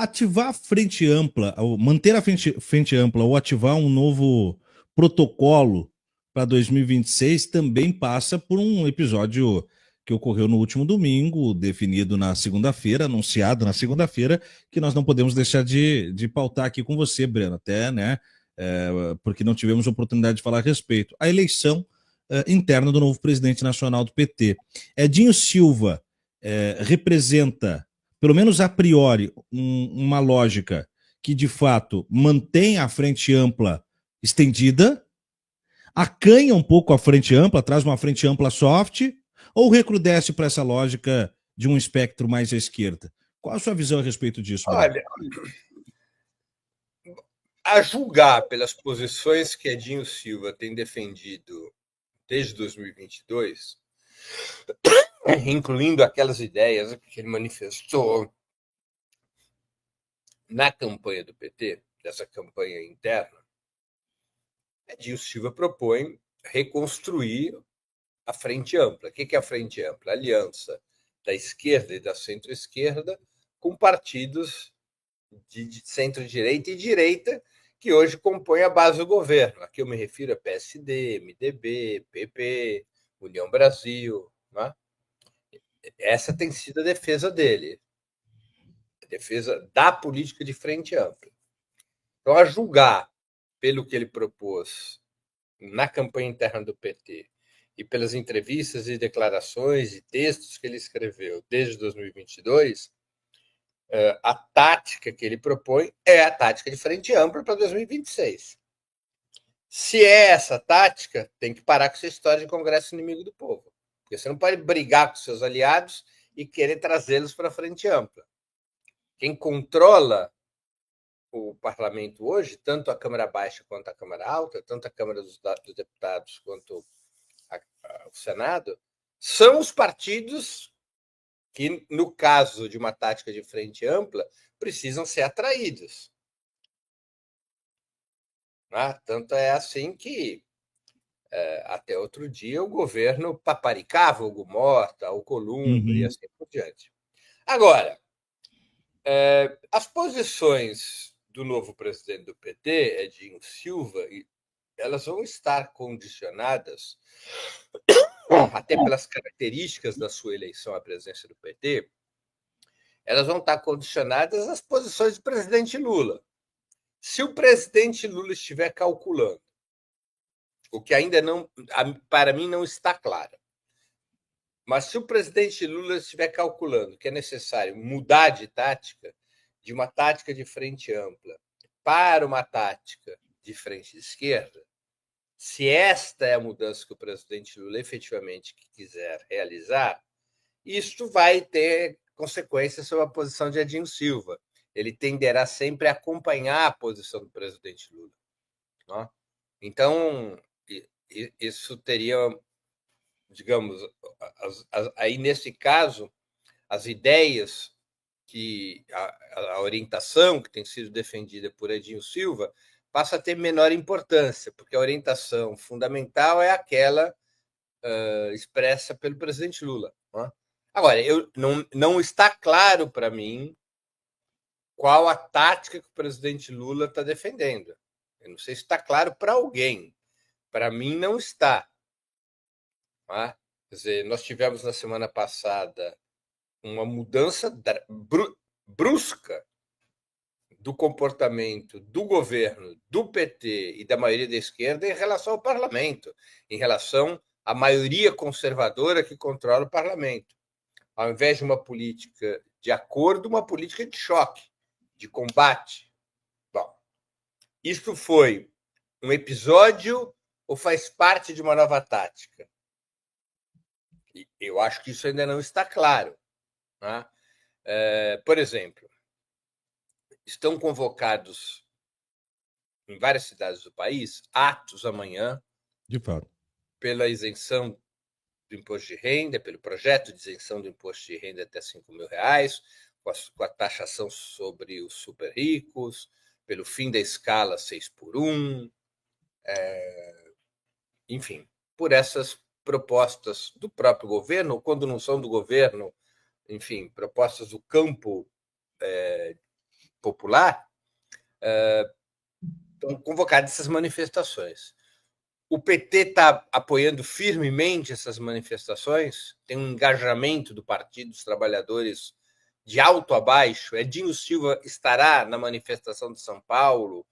ativar a frente ampla, ou manter a frente ampla ou ativar um novo protocolo para 2026 também passa por um episódio que ocorreu no último domingo, definido na segunda-feira, anunciado na segunda-feira, que nós não podemos deixar de pautar aqui com você, Breno, até, né? Porque não tivemos oportunidade de falar a respeito. A eleição interna do novo presidente nacional do PT. Edinho Silva representa, pelo menos a priori, uma lógica que de fato mantém a frente ampla estendida, acanha um pouco a frente ampla, traz uma frente ampla soft, ou recrudesce para essa lógica de um espectro mais à esquerda? Qual a sua visão a respeito disso, Breno? Olha, a julgar pelas posições que Edinho Silva tem defendido desde 2022, incluindo aquelas ideias que ele manifestou na campanha do PT, dessa campanha interna, Edinho Silva propõe reconstruir a frente ampla. O que é a frente ampla? A aliança da esquerda e da centro-esquerda com partidos de centro-direita e direita que hoje compõem a base do governo. Aqui eu me refiro a PSD, MDB, PP, União Brasil. Né? Essa tem sido a defesa dele, a defesa da política de frente ampla. Então, a julgar pelo que ele propôs na campanha interna do PT e pelas entrevistas e declarações e textos que ele escreveu desde 2022, a tática que ele propõe é a tática de frente ampla para 2026. Se é essa tática, tem que parar com essa história de Congresso inimigo do povo. Porque você não pode brigar com seus aliados e querer trazê-los para a frente ampla. Quem controla o parlamento hoje, tanto a Câmara Baixa quanto a Câmara Alta, tanto a Câmara dos Deputados quanto o Senado, são os partidos que, no caso de uma tática de frente ampla, precisam ser atraídos. Tanto é assim que, até outro dia, o governo paparicava o Gumorta, o Columbre e assim por diante. Agora, as posições do novo presidente do PT, Edinho Silva, elas vão estar condicionadas, até pelas características da sua eleição à presidência do PT, elas vão estar condicionadas às posições do presidente Lula. Se o presidente Lula estiver calculando, o que ainda não, para mim, não está claro, mas se o presidente Lula estiver calculando que é necessário mudar de tática, de uma tática de frente ampla para uma tática de frente esquerda, se esta é a mudança que o presidente Lula efetivamente quiser realizar, isto vai ter consequências sobre a posição de Edinho Silva. Ele tenderá sempre a acompanhar a posição do presidente Lula. Não? Então, isso teria, digamos, aí nesse caso, as ideias que a orientação que tem sido defendida por Edinho Silva passa a ter menor importância, porque a orientação fundamental é aquela expressa pelo presidente Lula. Não? Agora, não está claro para mim qual a tática que o presidente Lula está defendendo. Eu não sei se está claro para alguém. Para mim, não está. Quer dizer, nós tivemos na semana passada uma mudança brusca do comportamento do governo, do PT e da maioria da esquerda em relação ao parlamento, em relação à maioria conservadora que controla o parlamento. Ao invés de uma política de acordo, uma política de choque, de combate. Bom, isso foi um episódio ou faz parte de uma nova tática? Eu acho que isso ainda não está claro. Né? Por exemplo, estão convocados em várias cidades do país atos amanhã De fato. pela isenção do imposto de renda, pelo projeto de isenção do imposto de renda até R$ 5.000, com a taxação sobre os super ricos, pelo fim da escala 6x1, enfim, por essas propostas do próprio governo, ou quando não são do governo, enfim, propostas do campo popular, estão convocadas essas manifestações. O PT está apoiando firmemente essas manifestações, tem um engajamento do Partido dos Trabalhadores de alto a baixo. Edinho Silva estará na manifestação de São Paulo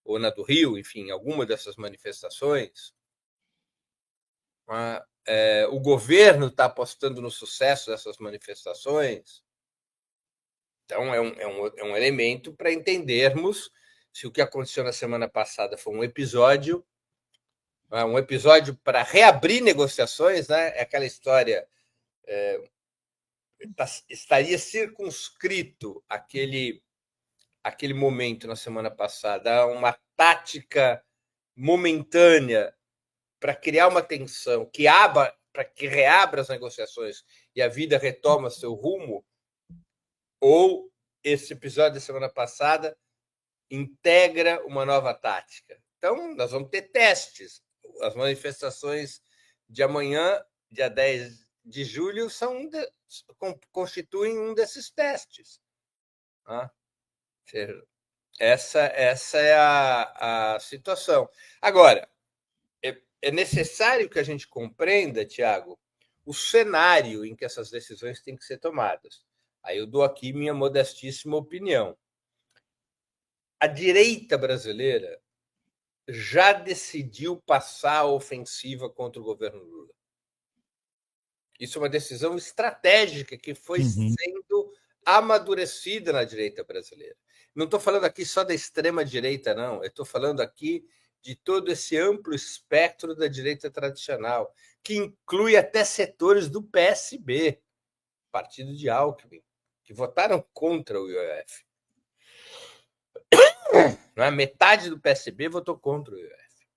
ou na do Rio, enfim, alguma dessas manifestações. O governo está apostando no sucesso dessas manifestações. Então, é um elemento para entendermos se o que aconteceu na semana passada foi um episódio para reabrir negociações, né? É aquela história, estaria circunscrito aquele momento na semana passada, uma tática momentânea para criar uma tensão para que reabra as negociações e a vida retoma seu rumo, ou esse episódio da semana passada integra uma nova tática. Então, nós vamos ter testes. As manifestações de amanhã, dia 10 de julho, constituem um desses testes. Essa é a situação. Agora, é necessário que a gente compreenda, Tiago, o cenário em que essas decisões têm que ser tomadas. Aí eu dou aqui minha modestíssima opinião. A direita brasileira já decidiu passar a ofensiva contra o governo Lula. Isso é uma decisão estratégica que foi sendo amadurecida na direita brasileira. Não estou falando aqui só da extrema-direita, não. Eu estou falando aqui de todo esse amplo espectro da direita tradicional, que inclui até setores do PSB, partido de Alckmin, que votaram contra o IOF. Metade do PSB votou contra o IOF.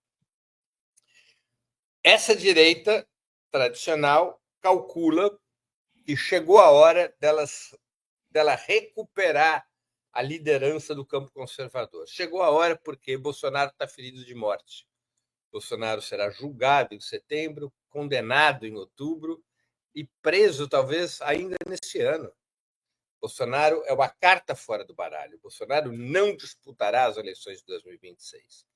Essa direita tradicional calcula que chegou a hora dela recuperar a liderança do campo conservador. Chegou a hora porque Bolsonaro está ferido de morte. Bolsonaro será julgado em setembro, condenado em outubro e preso talvez ainda nesse ano. Bolsonaro é uma carta fora do baralho. Bolsonaro não disputará as eleições de 2026.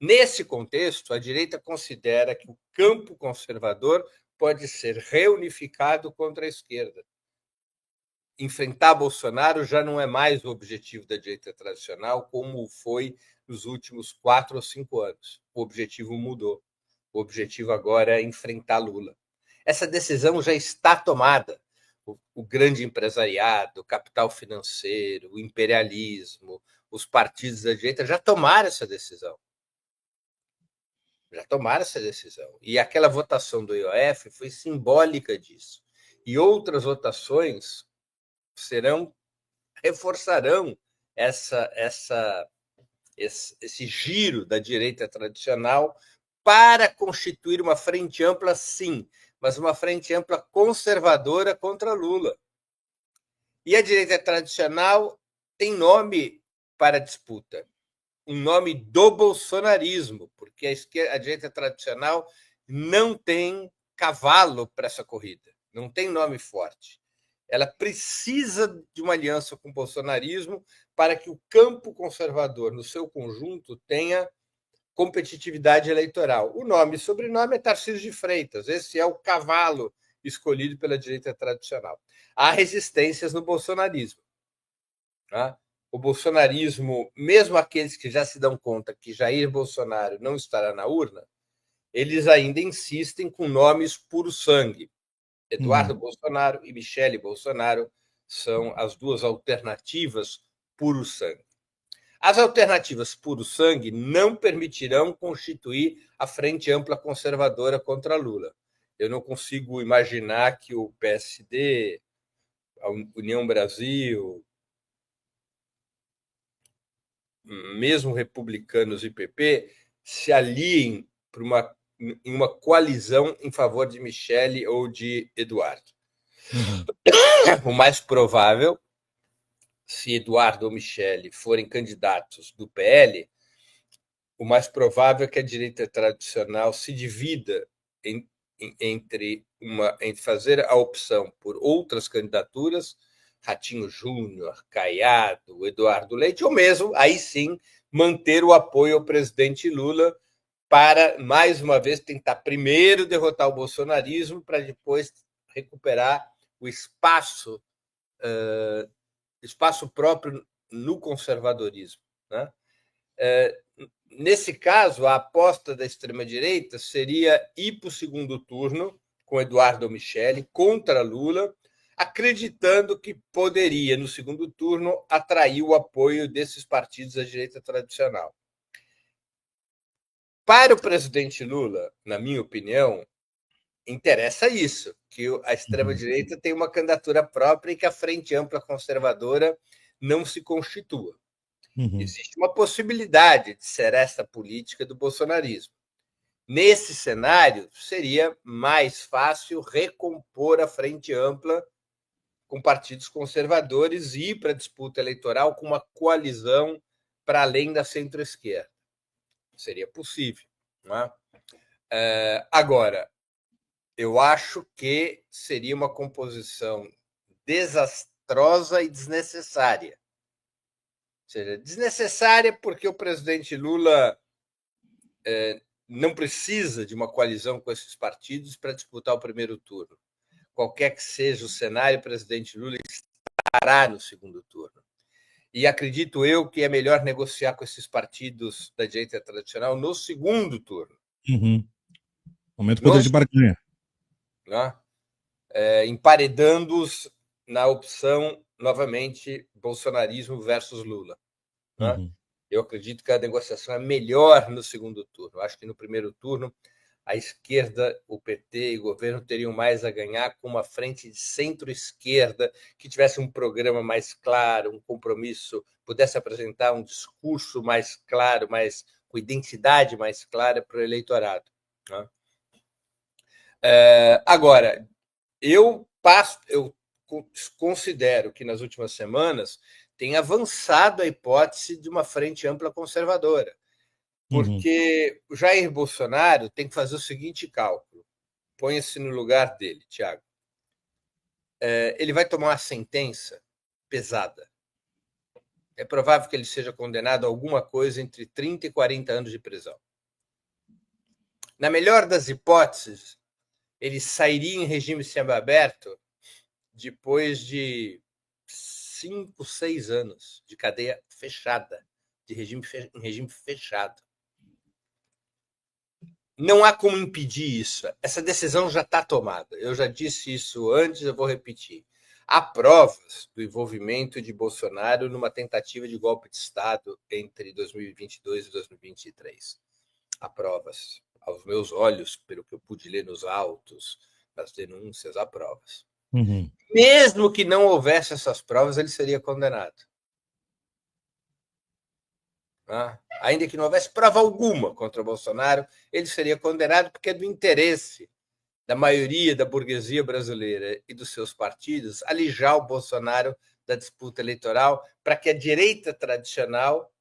Nesse contexto, a direita considera que o campo conservador pode ser reunificado contra a esquerda. Enfrentar Bolsonaro já não é mais o objetivo da direita tradicional, como foi nos últimos 4 ou 5 anos. O objetivo mudou. O objetivo agora é enfrentar Lula. Essa decisão já está tomada. O grande empresariado, o capital financeiro, o imperialismo, os partidos da direita já tomaram essa decisão. E aquela votação do IOF foi simbólica disso. E outras votações reforçarão esse giro da direita tradicional para constituir uma frente ampla, sim, mas uma frente ampla conservadora contra Lula. E a direita tradicional tem nome para disputa, um nome do bolsonarismo, porque a direita tradicional não tem cavalo para essa corrida, não tem nome forte. Ela precisa de uma aliança com o bolsonarismo para que o campo conservador, no seu conjunto, tenha competitividade eleitoral. O nome e sobrenome é Tarcísio de Freitas. Esse é o cavalo escolhido pela direita tradicional. Há resistências no bolsonarismo. O bolsonarismo, mesmo aqueles que já se dão conta que Jair Bolsonaro não estará na urna, eles ainda insistem com nomes puro sangue. Eduardo Bolsonaro e Michele Bolsonaro são as duas alternativas puro sangue. As alternativas puro sangue não permitirão constituir a frente ampla conservadora contra Lula. Eu não consigo imaginar que o PSD, a União Brasil, mesmo republicanos e PP, se aliem em uma coalizão em favor de Michele ou de Eduardo. O mais provável, se Eduardo ou Michele forem candidatos do PL, o mais provável é que a direita tradicional se divida entre fazer a opção por outras candidaturas, Ratinho Júnior, Caiado, Eduardo Leite, ou mesmo, aí sim, manter o apoio ao presidente Lula para, mais uma vez, tentar primeiro derrotar o bolsonarismo para depois recuperar o espaço próprio no conservadorismo. Né? Nesse caso, a aposta da extrema-direita seria ir para o segundo turno com Eduardo Michele contra Lula, acreditando que poderia, no segundo turno, atrair o apoio desses partidos da direita tradicional. Para o presidente Lula, na minha opinião, interessa isso, que a extrema-direita tem uma candidatura própria e que a Frente Ampla Conservadora não se constitua. Existe uma possibilidade de ser essa política do bolsonarismo. Nesse cenário, seria mais fácil recompor a Frente Ampla com partidos conservadores e ir para a disputa eleitoral com uma coalizão para além da centro-esquerda. Seria possível. Não é? Agora, eu acho que seria uma composição desastrosa e desnecessária. Ou seja, desnecessária porque o presidente Lula não precisa de uma coalizão com esses partidos para disputar o primeiro turno. Qualquer que seja o cenário, o presidente Lula estará no segundo turno. E acredito eu que é melhor negociar com esses partidos da direita tradicional no segundo turno. Aumenta o poder de barganha. Né? Emparedando-os na opção, novamente, bolsonarismo versus Lula. Né? Eu acredito que a negociação é melhor no segundo turno. Acho que no primeiro turno, a esquerda, o PT e o governo teriam mais a ganhar com uma frente de centro-esquerda que tivesse um programa mais claro, um compromisso, pudesse apresentar um discurso mais claro, com identidade mais clara para o eleitorado. Né? Agora, eu considero que nas últimas semanas tem avançado a hipótese de uma frente ampla conservadora. Porque o Jair Bolsonaro tem que fazer o seguinte cálculo. Ponha-se no lugar dele, Tiago. Ele vai tomar uma sentença pesada. É provável que ele seja condenado a alguma coisa entre 30 e 40 anos de prisão. Na melhor das hipóteses, ele sairia em regime semiaberto depois de 5, 6 anos de cadeia fechada, em regime fechado. Não há como impedir isso. Essa decisão já está tomada. Eu já disse isso antes, eu vou repetir. Há provas do envolvimento de Bolsonaro numa tentativa de golpe de Estado entre 2022 e 2023. Há provas. Aos meus olhos, pelo que eu pude ler nos autos, nas denúncias, há provas. Mesmo que não houvesse essas provas, ele seria condenado. Ainda que não houvesse prova alguma contra o Bolsonaro, ele seria condenado porque é do interesse da maioria da burguesia brasileira e dos seus partidos alijar o Bolsonaro da disputa eleitoral para que a direita tradicional,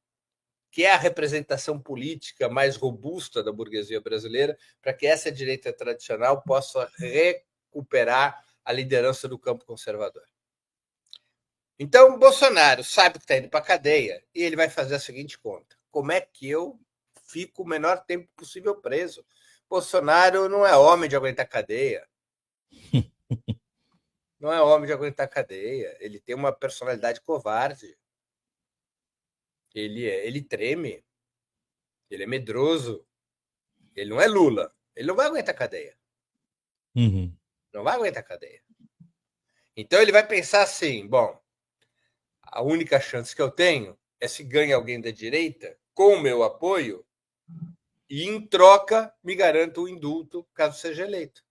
que é a representação política mais robusta da burguesia brasileira, para que essa direita tradicional possa recuperar a liderança do campo conservador. Então, Bolsonaro sabe que está indo para a cadeia e ele vai fazer a seguinte conta. Como é que eu fico o menor tempo possível preso? Bolsonaro não é homem de aguentar cadeia. Não é homem de aguentar cadeia. Ele tem uma personalidade covarde. Ele treme. Ele é medroso. Ele não é Lula. Ele não vai aguentar cadeia. Não vai aguentar cadeia. Então ele vai pensar assim, bom, a única chance que eu tenho é se ganha alguém da direita com o meu apoio e, em troca, me garanto o indulto caso seja eleito.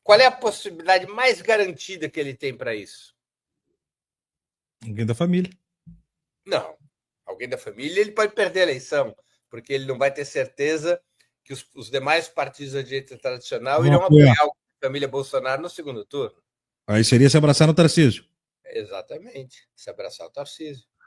Qual é a possibilidade mais garantida que ele tem para isso? Alguém da família. Não. Alguém da família, ele pode perder a eleição, porque ele não vai ter certeza que os demais partidos da direita tradicional irão apoiar a família Bolsonaro no segundo turno. Aí seria se abraçar no Tarcísio. Exatamente, se abraçar o Tarcísio.